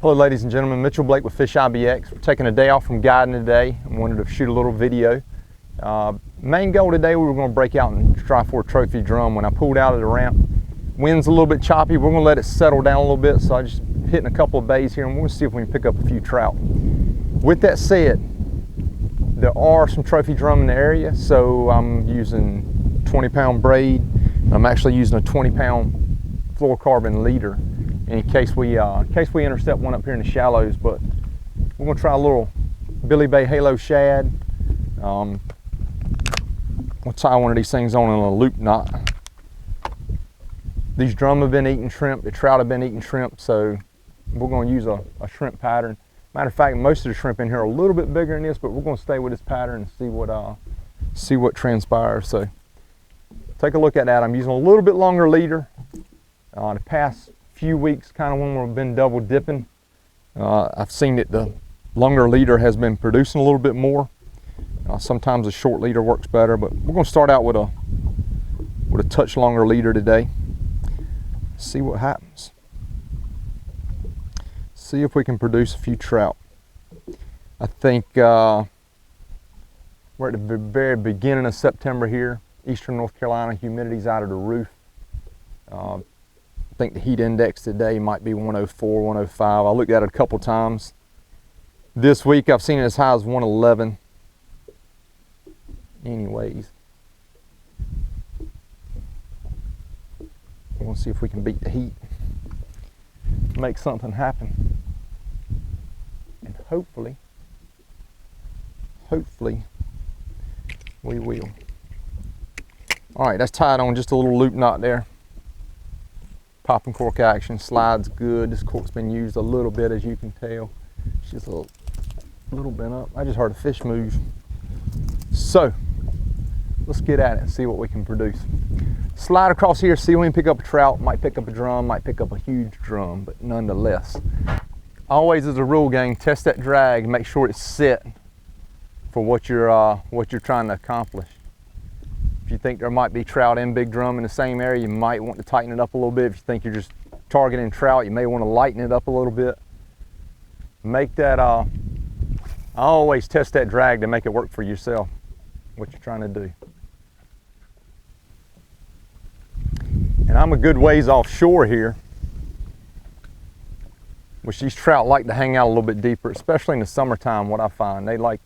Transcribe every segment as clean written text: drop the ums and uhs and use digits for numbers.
Hello ladies and gentlemen, Mitchell Blake with FishIBX. We're taking a day off from guiding today. I wanted to shoot a little video. Main goal today, we were going to break out and try for a trophy drum. When I pulled out of the ramp, wind's a little bit choppy. We're going to let it settle down a little bit, so I just hitting a couple of bays here and we're going to see if we can pick up a few trout. With that said, there are some trophy drum in the area, so I'm using 20-pound braid. I'm actually using a 20-pound fluorocarbon leader in case we intercept one up here in the shallows. But we're going to try a little Billy Bay Halo shad. We'll tie one of these things on in a loop knot. These drum have been eating shrimp, the trout have been eating shrimp, so we're going to use a shrimp pattern. Matter of fact, most of the shrimp in here are a little bit bigger than this, but we're going to stay with this pattern and see what transpires. So take a look at that. I'm using a little bit longer leader. The past few weeks, kind of when we've been double dipping, I've seen that the longer leader has been producing a little bit more. Sometimes a short leader works better, but we're going to start out with a touch longer leader today. See what happens. See if we can produce a few trout. I think we're at the very beginning of September here. Eastern North Carolina, humidity's out of the roof. I think the heat index today might be 104, 105. I looked at it a couple times. This week I've seen it as high as 111. Anyways, we're gonna see if we can beat the heat, make something happen, and hopefully we will. All right, that's tied on just a little loop knot there. Popping cork action, slides good. This cork's been used a little bit, as you can tell. It's just a little bent up. I just heard a fish move. So let's get at it and see what we can produce. Slide across here, see if we can pick up a trout. Might pick up a drum, might pick up a huge drum, but nonetheless. Always as a rule, gang, test that drag, make sure it's set for what you're trying to accomplish. If you think there might be trout and big drum in the same area, you might want to tighten it up a little bit. If you think you're just targeting trout, you may want to lighten it up a little bit. Make that, I always test that drag to make it work for yourself, what you're trying to do. And I'm a good ways offshore here, which these trout like to hang out a little bit deeper, especially in the summertime. What I find, they like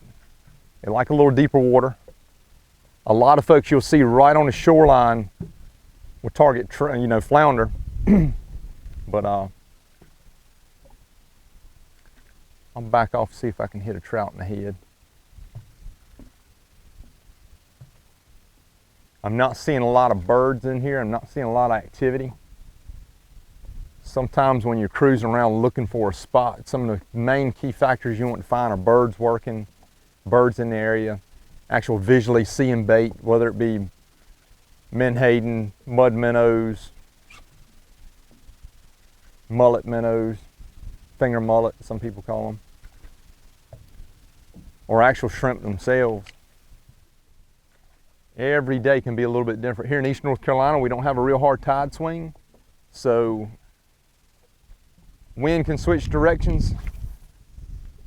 a little deeper water. A lot of folks you'll see right on the shoreline will target, flounder. But I'll back off, see if I can hit a trout in the head. I'm not seeing a lot of birds in here. I'm not seeing a lot of activity. Sometimes when you're cruising around looking for a spot, some of the main key factors you want to find are birds working, birds in the area, actual visually seeing bait, whether it be menhaden, mud minnows, mullet minnows, finger mullet, some people call them, or actual shrimp themselves. Every day can be a little bit different. Here in East North Carolina, we don't have a real hard tide swing, so wind can switch directions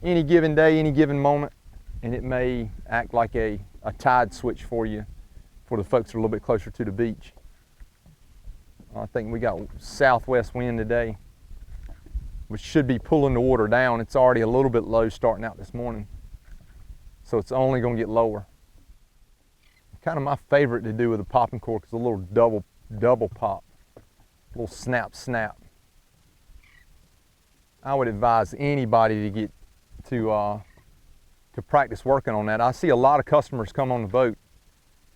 any given day, any given moment, and it may act like a tide switch for you, for the folks that are a little bit closer to the beach. I think we got southwest wind today, which should be pulling the water down. It's already a little bit low starting out this morning, so it's only going to get lower. Kind of my favorite to do with a popping cork is a little double pop, a little snap. I would advise anybody to get to practice working on that. I see a lot of customers come on the boat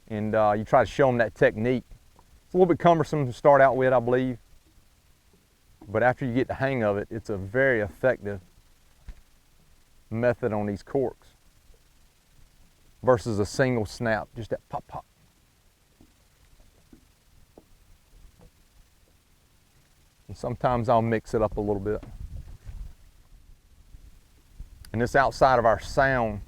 and you try to show them that technique. It's a little bit cumbersome to start out with, I believe, but after you get the hang of it, it's a very effective method on these corks versus a single snap, just that pop pop. And sometimes I'll mix it up a little bit. And this outside of our sound,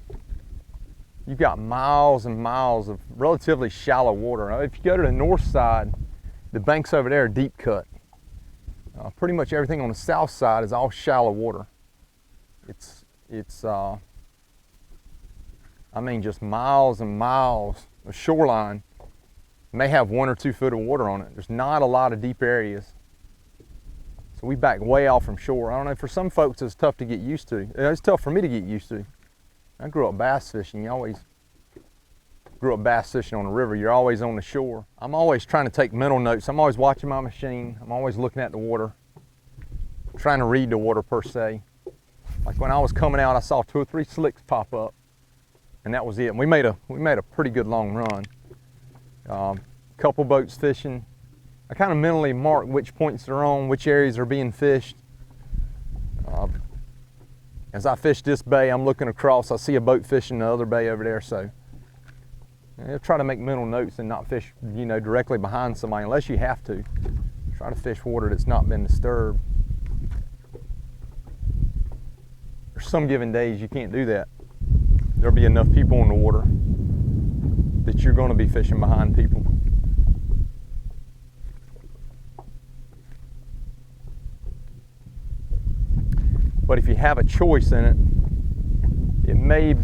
you've got miles and miles of relatively shallow water. Now, if you go to the north side, the banks over there are deep cut. Pretty much everything on the south side is all shallow water. It's I mean, just miles and miles of shoreline. May have 1 or 2 foot of water on it. There's not a lot of deep areas. So we back way off from shore. I don't know, for some folks it's tough to get used to. It's tough for me to get used to. I grew up bass fishing. You always grew up bass fishing on the river. You're always on the shore. I'm always trying to take mental notes. I'm always watching my machine. I'm always looking at the water, trying to read the water per se. Like when I was coming out, I saw 2 or 3 slicks pop up, and that was it. And we made a pretty good long run. Couple boats fishing. I kind of mentally mark which points they're on, which areas are being fished. As I fish this bay, I'm looking across. I see a boat fishing the other bay over there. So I try to make mental notes and not fish, you know, directly behind somebody unless you have to. Try to fish water that's not been disturbed. There's some given days you can't do that. There'll be enough people in the water that you're going to be fishing behind people. But if you have a choice in it, it may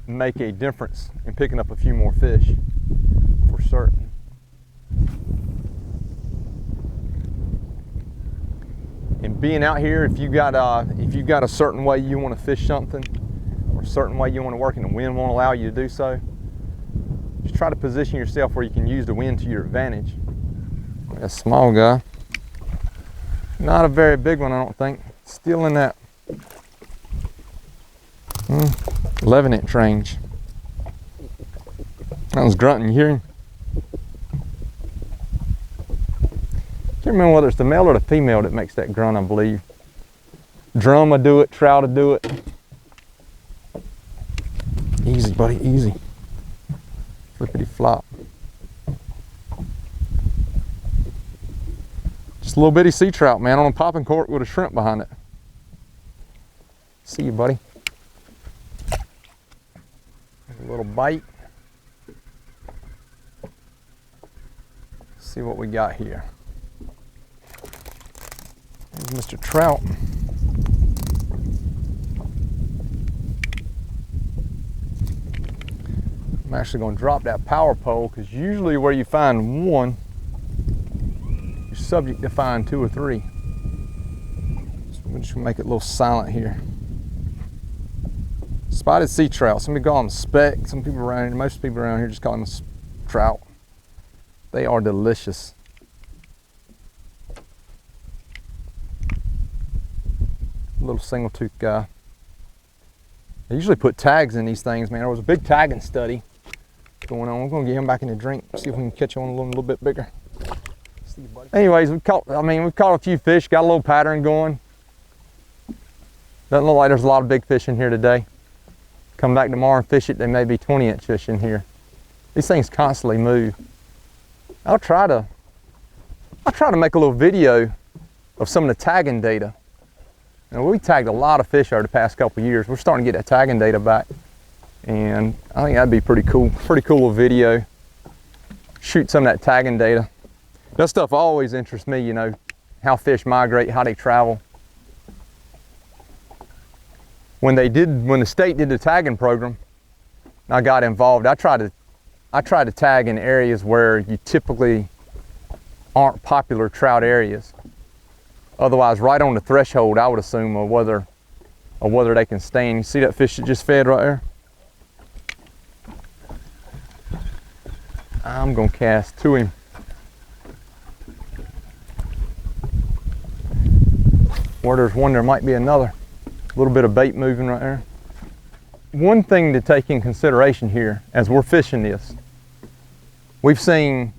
make a difference in picking up a few more fish, for certain. And being out here, if you got a certain way you want to fish something, or a certain way you want to work and the wind won't allow you to do so, just try to position yourself where you can use the wind to your advantage. A small guy, not a very big one, I don't think. Still in that 11-inch range. That was grunting, you hear him? Can't remember whether it's the male or the female that makes that grunt, I believe. Drum will do it, trout will do it. Easy, buddy, easy. Flippity flop. Just a little bitty sea trout, man, on a popping cork with a shrimp behind it. See you, buddy. There's a little bite. See what we got here. There's Mr. Trout. I'm actually going to drop that power pole because usually where you find one, you're subject to find 2 or 3. So we're just going to make it a little silent here. Spotted sea trout. Some people call them speck. Some people around here, most people around here just call them trout. They are delicious. Little single tooth guy. They usually put tags in these things, man. There was a big tagging study going on. We're gonna get him back in the drink, see if we can catch on a little bit bigger. See you, buddy. Anyways, we've caught a few fish, got a little pattern going. Doesn't look like there's a lot of big fish in here today. Come back tomorrow and fish it, there may be 20-inch fish in here. These things constantly move. I'll try to make a little video of some of the tagging data. Now, we tagged a lot of fish over the past couple of years. We're starting to get that tagging data back. And I think that'd be pretty cool little video. Shoot some of that tagging data. That stuff always interests me, you know, how fish migrate, how they travel. When the state did the tagging program, I got involved. I tried to tag in areas where you typically aren't popular trout areas. Otherwise, right on the threshold, I would assume, of whether they can stand. You see that fish that just fed right there? I'm gonna cast to him. Where there's one, there might be another. A little bit of bait moving right there. One thing to take in consideration here as we're fishing this, we've made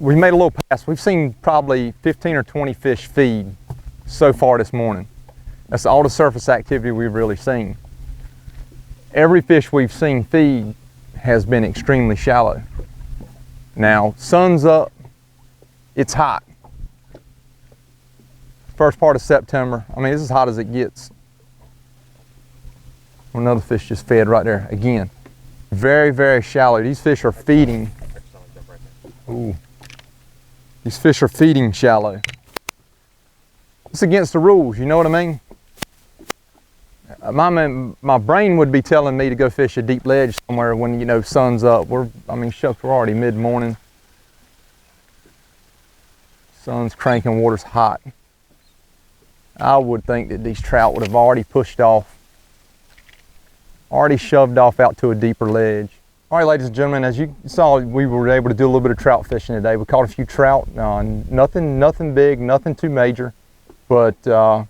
a little pass. We've seen probably 15 or 20 fish feed so far this morning. That's all the surface activity we've really seen. Every fish we've seen feed has been extremely shallow. Now, sun's up, it's hot. First part of September, I mean, it's as hot as it gets. Another fish just fed right there again. Very, very shallow. These fish are feeding. Ooh. These fish are feeding shallow. It's against the rules, you know what I mean? my brain would be telling me to go fish a deep ledge somewhere when, you know, sun's up. I mean, shucks, we're already mid-morning. Sun's cranking, water's hot. I would think that these trout would have already pushed off, already shoved off out to a deeper ledge. All right, ladies and gentlemen, as you saw, we were able to do a little bit of trout fishing today. We caught a few trout, nothing big, nothing too major, but our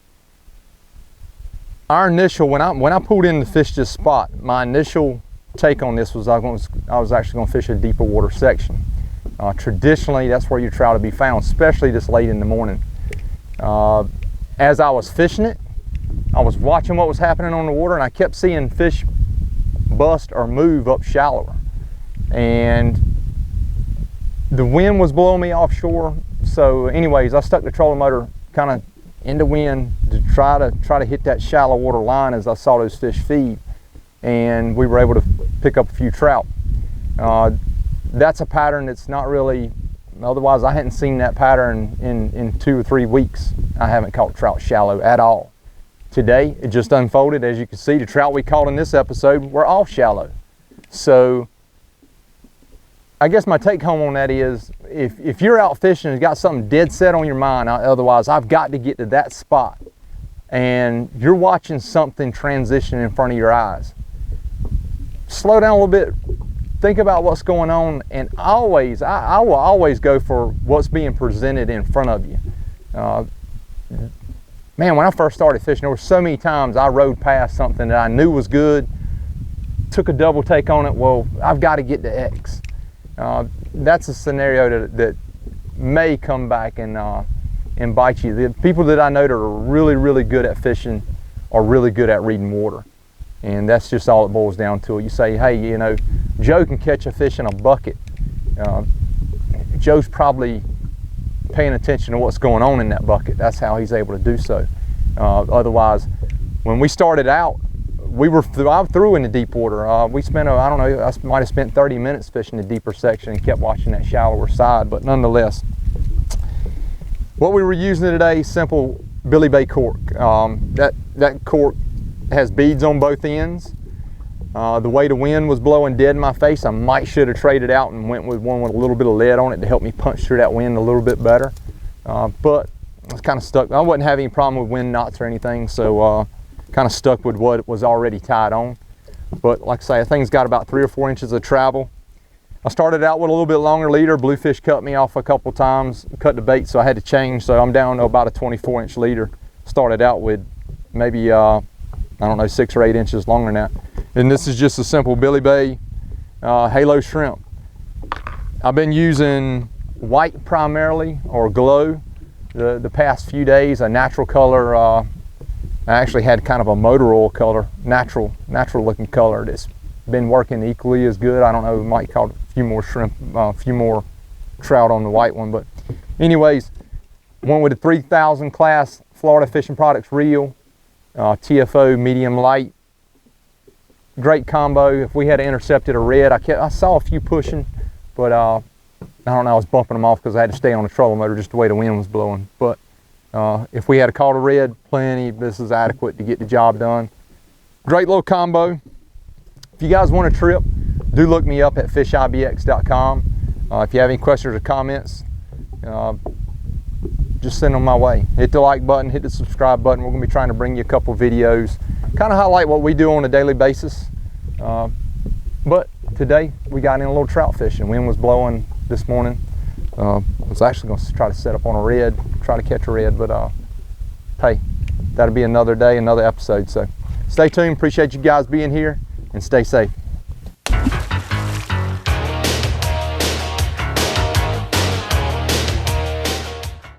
initial, when I pulled in to fish this spot, my initial take on this was I was actually going to fish a deeper water section. Traditionally, that's where your trout would be found, especially this late in the morning. As I was fishing it, I was watching what was happening on the water, and I kept seeing fish bust or move up shallower. And the wind was blowing me offshore. So anyways, I stuck the trolling motor kind of into wind to try to hit that shallow water line as I saw those fish feed, and we were able to pick up a few trout. That's a pattern that's not really, otherwise I hadn't seen that pattern in 2 or 3 weeks. I haven't caught trout shallow at all. Today it just unfolded. As you can see, the trout we caught in this episode were all shallow. So I guess my take home on that is, if you're out fishing and got something dead set on your mind, otherwise I've got to get to that spot, and you're watching something transition in front of your eyes, slow down a little bit, think about what's going on, and I will always go for what's being presented in front of you. Man, when I first started fishing, there were so many times I rode past something that I knew was good, took a double take on it. Well, I've got to get to X. That's a scenario that may come back and bite you. The people that I know that are really, really good at fishing are really good at reading water. And that's just all it boils down to. You say, hey, you know, Joe can catch a fish in a bucket. Joe's probably paying attention to what's going on in that bucket. That's how he's able to do so. Otherwise, when we started out, I threw in the deep water. We spent, I don't know, I might have spent 30 minutes fishing the deeper section and kept watching that shallower side, but nonetheless. What we were using today, simple Billy Bay cork. That cork has beads on both ends. The way the wind was blowing dead in my face, I might should have traded out and went with one with a little bit of lead on it to help me punch through that wind a little bit better. But I was kind of stuck. I wouldn't have any problem with wind knots or anything, so kind of stuck with what was already tied on. But like I say, the thing's got about 3 or 4 inches of travel. I started out with a little bit longer leader. Bluefish cut me off a couple times, cut the bait, so I had to change. So I'm down to about a 24-inch leader. Started out with maybe, I don't know, 6 or 8 inches longer than that. And this is just a simple Billy Bay halo shrimp. I've been using white primarily, or glow, the past few days, a natural color. I actually had kind of a motor oil color, natural looking color that's been working equally as good. I don't know, we might caught a few more shrimp, a few more trout on the white one, but anyways, went with the 3000 class Florida Fishing Products reel, TFO medium light. Great combo. If we had intercepted a red, I saw a few pushing, but I don't know, I was bumping them off because I had to stay on the trolling motor just the way the wind was blowing. But if we had caught a red, plenty, this is adequate to get the job done. Great little combo. If you guys want a trip, do look me up at FISHIBXTV.com. If you have any questions or comments, just send them my way. Hit the like button, hit the subscribe button. We're going to be trying to bring you a couple videos, kind of highlight what we do on a daily basis. But today we got in a little trout fishing. Wind was blowing this morning. I was actually going to try to set up on a red, try to catch a red, but hey, that'll be another day, another episode. So stay tuned. Appreciate you guys being here, and stay safe.